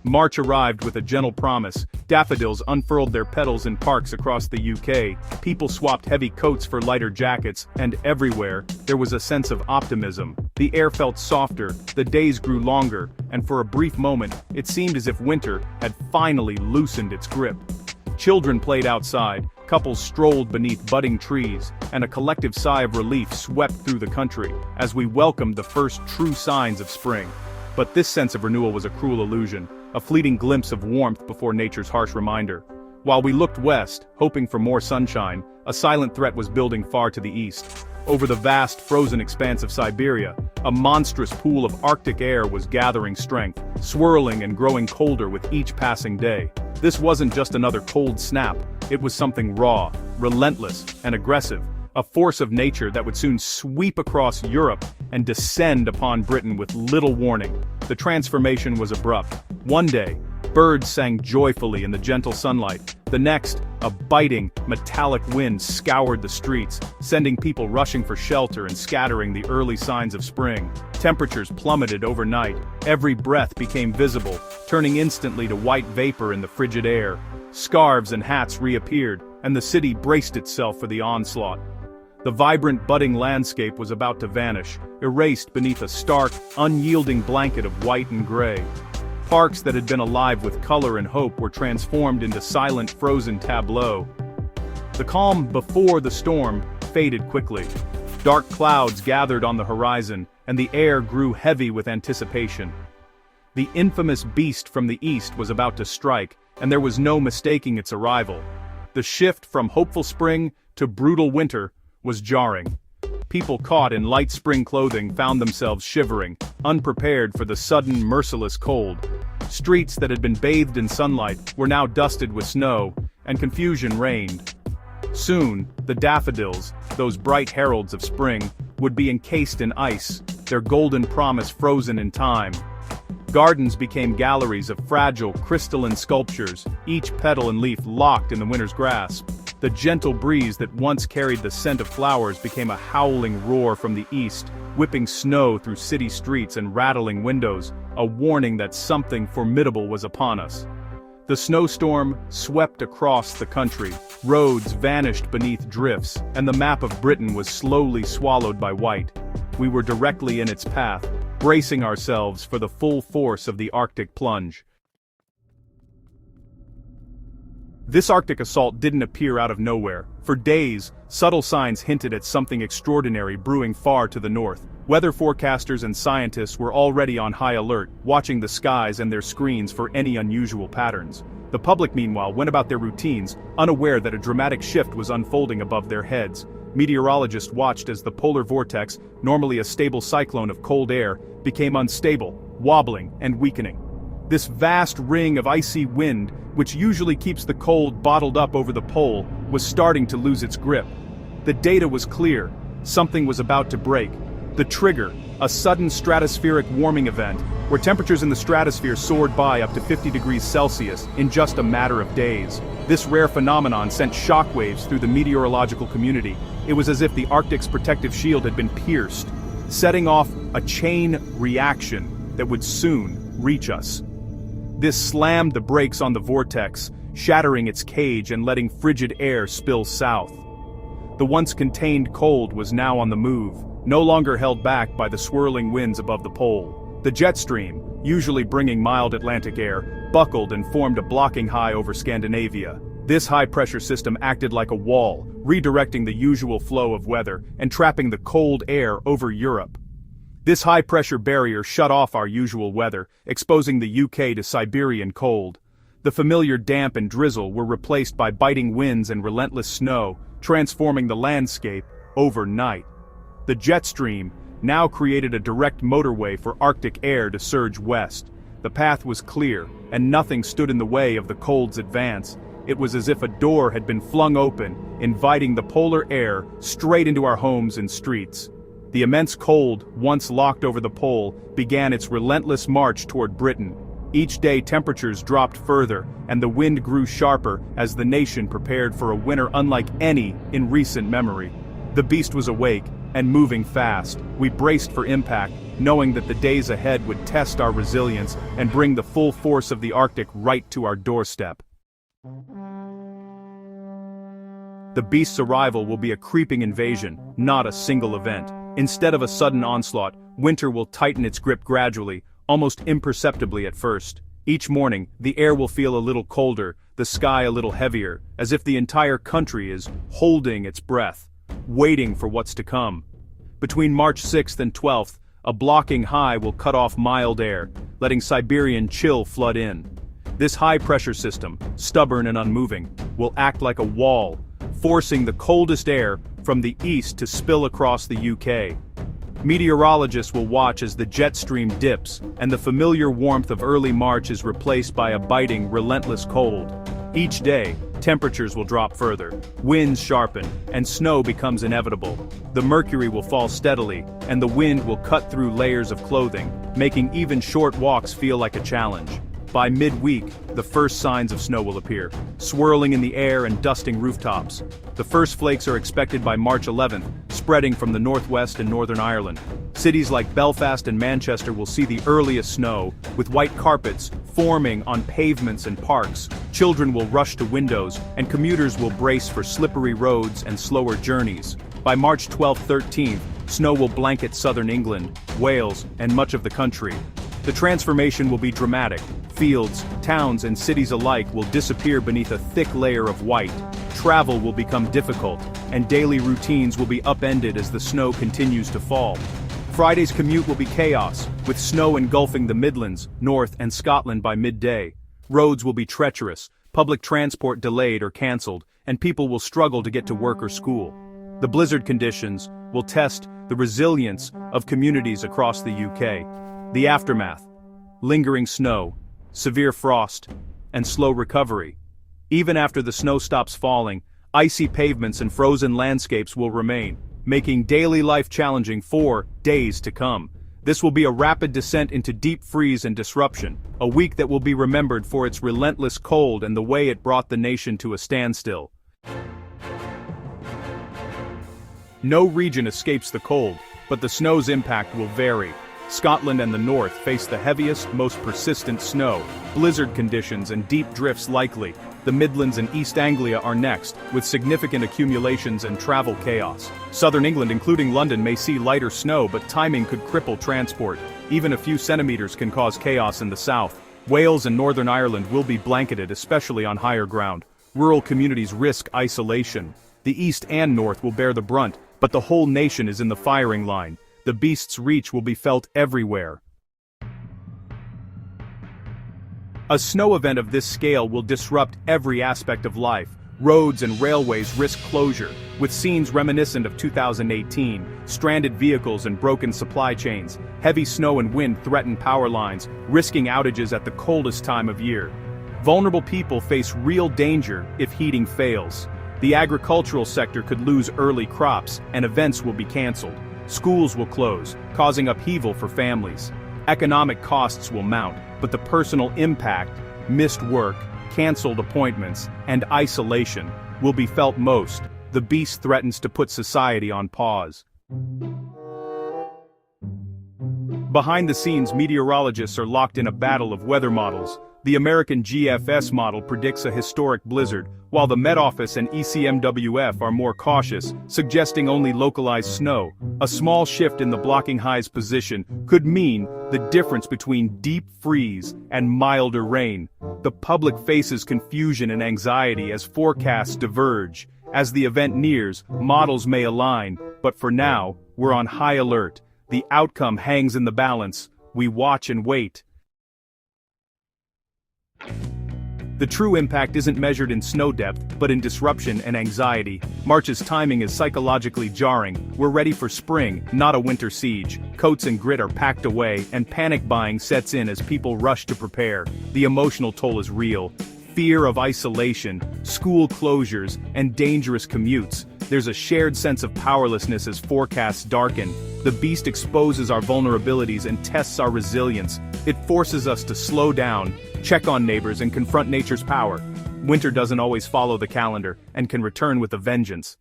March arrived with a gentle promise. Daffodils unfurled their petals in parks across the UK, people swapped heavy coats for lighter jackets, and everywhere, there was a sense of optimism. The air felt softer, the days grew longer, and for a brief moment, it seemed as if winter had finally loosened its grip. Children played outside, couples strolled beneath budding trees, and a collective sigh of relief swept through the country as we welcomed the first true signs of spring. But this sense of renewal was a cruel illusion, a fleeting glimpse of warmth before nature's harsh reminder. While we looked west, hoping for more sunshine, a silent threat was building far to the east. Over the vast, frozen expanse of Siberia, a monstrous pool of Arctic air was gathering strength, swirling and growing colder with each passing day. This wasn't just another cold snap, it was something raw, relentless, and aggressive, a force of nature that would soon sweep across Europe and descend upon Britain with little warning. The transformation was abrupt. One day, birds sang joyfully in the gentle sunlight. The next, a biting, metallic wind scoured the streets, sending people rushing for shelter and scattering the early signs of spring. Temperatures plummeted overnight. Every breath became visible, turning instantly to white vapor in the frigid air. Scarves and hats reappeared, and the city braced itself for the onslaught. The vibrant, budding landscape was about to vanish, erased beneath a stark, unyielding blanket of white and gray. Parks that had been alive with color and hope were transformed into silent, frozen tableaux. The calm before the storm faded quickly. Dark clouds gathered on the horizon, and the air grew heavy with anticipation. The infamous beast from the east was about to strike, and there was no mistaking its arrival. The shift from hopeful spring to brutal winter was jarring. People caught in light spring clothing found themselves shivering, unprepared for the sudden, merciless cold. Streets that had been bathed in sunlight were now dusted with snow, and confusion reigned. Soon, the daffodils, those bright heralds of spring, would be encased in ice, their golden promise frozen in time. Gardens became galleries of fragile, crystalline sculptures, each petal and leaf locked in the winter's grasp. The gentle breeze that once carried the scent of flowers became a howling roar from the east, whipping snow through city streets and rattling windows, a warning that something formidable was upon us. The snowstorm swept across the country, roads vanished beneath drifts, and the map of Britain was slowly swallowed by white. We were directly in its path, bracing ourselves for the full force of the Arctic plunge. This Arctic assault didn't appear out of nowhere. For days, subtle signs hinted at something extraordinary brewing far to the north. Weather forecasters and scientists were already on high alert, watching the skies and their screens for any unusual patterns. The public, meanwhile, went about their routines, unaware that a dramatic shift was unfolding above their heads. Meteorologists watched as the polar vortex, normally a stable cyclone of cold air, became unstable, wobbling, and weakening. This vast ring of icy wind, which usually keeps the cold bottled up over the pole, was starting to lose its grip. The data was clear. Something was about to break. The trigger, a sudden stratospheric warming event, where temperatures in the stratosphere soared by up to 50 degrees Celsius in just a matter of days. This rare phenomenon sent shockwaves through the meteorological community. It was as if the Arctic's protective shield had been pierced, setting off a chain reaction that would soon reach us. This slammed the brakes on the vortex, shattering its cage and letting frigid air spill south. The once contained cold was now on the move, no longer held back by the swirling winds above the pole. The jet stream, usually bringing mild Atlantic air, buckled and formed a blocking high over Scandinavia. This high-pressure system acted like a wall, redirecting the usual flow of weather and trapping the cold air over Europe. This high-pressure barrier shut off our usual weather, exposing the UK to Siberian cold. The familiar damp and drizzle were replaced by biting winds and relentless snow, transforming the landscape overnight. The jet stream now created a direct motorway for Arctic air to surge west. The path was clear, and nothing stood in the way of the cold's advance. It was as if a door had been flung open, inviting the polar air straight into our homes and streets. The immense cold, once locked over the pole, began its relentless march toward Britain. Each day temperatures dropped further, and the wind grew sharper as the nation prepared for a winter unlike any in recent memory. The beast was awake, and moving fast. We braced for impact, knowing that the days ahead would test our resilience and bring the full force of the Arctic right to our doorstep. The beast's arrival will be a creeping invasion, not a single event. Instead of a sudden onslaught, winter will tighten its grip gradually, almost imperceptibly at first. Each morning, the air will feel a little colder, the sky a little heavier, as if the entire country is holding its breath, waiting for what's to come. Between March 6th and 12th, a blocking high will cut off mild air, letting Siberian chill flood in. This high-pressure system, stubborn and unmoving, will act like a wall, forcing the coldest air from the east to spill across the UK. Meteorologists will watch as the jet stream dips, and the familiar warmth of early March is replaced by a biting, relentless cold. Each day, temperatures will drop further, winds sharpen, and snow becomes inevitable. The mercury will fall steadily, and the wind will cut through layers of clothing, making even short walks feel like a challenge. By mid-week, the first signs of snow will appear, swirling in the air and dusting rooftops. The first flakes are expected by March 11th, spreading from the northwest and Northern Ireland. Cities like Belfast and Manchester will see the earliest snow, with white carpets forming on pavements and parks. Children will rush to windows, and commuters will brace for slippery roads and slower journeys. By March 12th-13th, snow will blanket southern England, Wales, and much of the country. The transformation will be dramatic. Fields, towns, and cities alike will disappear beneath a thick layer of white. Travel will become difficult, and daily routines will be upended as the snow continues to fall. Friday's commute will be chaos, with snow engulfing the Midlands, North, and Scotland by midday. Roads will be treacherous, public transport delayed or cancelled, and people will struggle to get to work or school. The blizzard conditions will test the resilience of communities across the UK. The aftermath: lingering snow, severe frost, and slow recovery. Even after the snow stops falling, icy pavements and frozen landscapes will remain, making daily life challenging for days to come. This will be a rapid descent into deep freeze and disruption, a week that will be remembered for its relentless cold and the way it brought the nation to a standstill. No region escapes the cold, but the snow's impact will vary. Scotland and the north face the heaviest, most persistent snow, blizzard conditions and deep drifts likely. The Midlands and East Anglia are next, with significant accumulations and travel chaos. Southern England, including London, may see lighter snow, but timing could cripple transport. Even a few centimeters can cause chaos in the south. Wales and Northern Ireland will be blanketed, especially on higher ground. Rural communities risk isolation. The east and north will bear the brunt, but the whole nation is in the firing line. The beast's reach will be felt everywhere. A snow event of this scale will disrupt every aspect of life. Roads and railways risk closure, with scenes reminiscent of 2018, stranded vehicles and broken supply chains. Heavy snow and wind threaten power lines, risking outages at the coldest time of year. Vulnerable people face real danger if heating fails. The agricultural sector could lose early crops, and events will be cancelled. Schools will close, causing upheaval for families. Economic costs will mount, but the personal impact, missed work, cancelled appointments, and isolation will be felt most. The beast threatens to put society on pause. Behind the scenes, meteorologists are locked in a battle of weather models. The American GFS model predicts a historic blizzard, while the Met Office and ECMWF are more cautious, suggesting only localized snow. A small shift in the blocking high's position could mean the difference between deep freeze and milder rain. The public faces confusion and anxiety as forecasts diverge. As the event nears, models may align, but for now, we're on high alert. The outcome hangs in the balance. We watch and wait. The true impact isn't measured in snow depth, but in disruption and anxiety. March's timing is psychologically jarring. We're ready for spring, not a winter siege. Coats and grit are packed away, and panic buying sets in as people rush to prepare. The emotional toll is real. Fear of isolation, school closures, and dangerous commutes. There's a shared sense of powerlessness as forecasts darken. The beast exposes our vulnerabilities and tests our resilience. It forces us to slow down, check on neighbors, and confront nature's power. Winter doesn't always follow the calendar, and can return with a vengeance.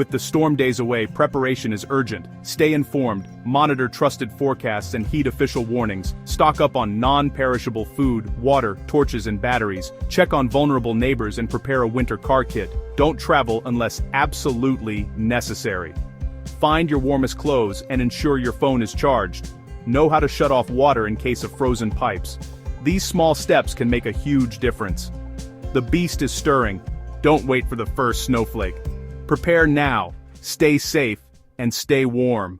With the storm days away, preparation is urgent. Stay informed, monitor trusted forecasts and heed official warnings. Stock up on non-perishable food, water, torches and batteries. Check on vulnerable neighbors and prepare a winter car kit. Don't travel unless absolutely necessary. Find your warmest clothes and ensure your phone is charged. Know how to shut off water in case of frozen pipes. These small steps can make a huge difference. The beast is stirring. Don't wait for the first snowflake. Prepare now, stay safe, and stay warm.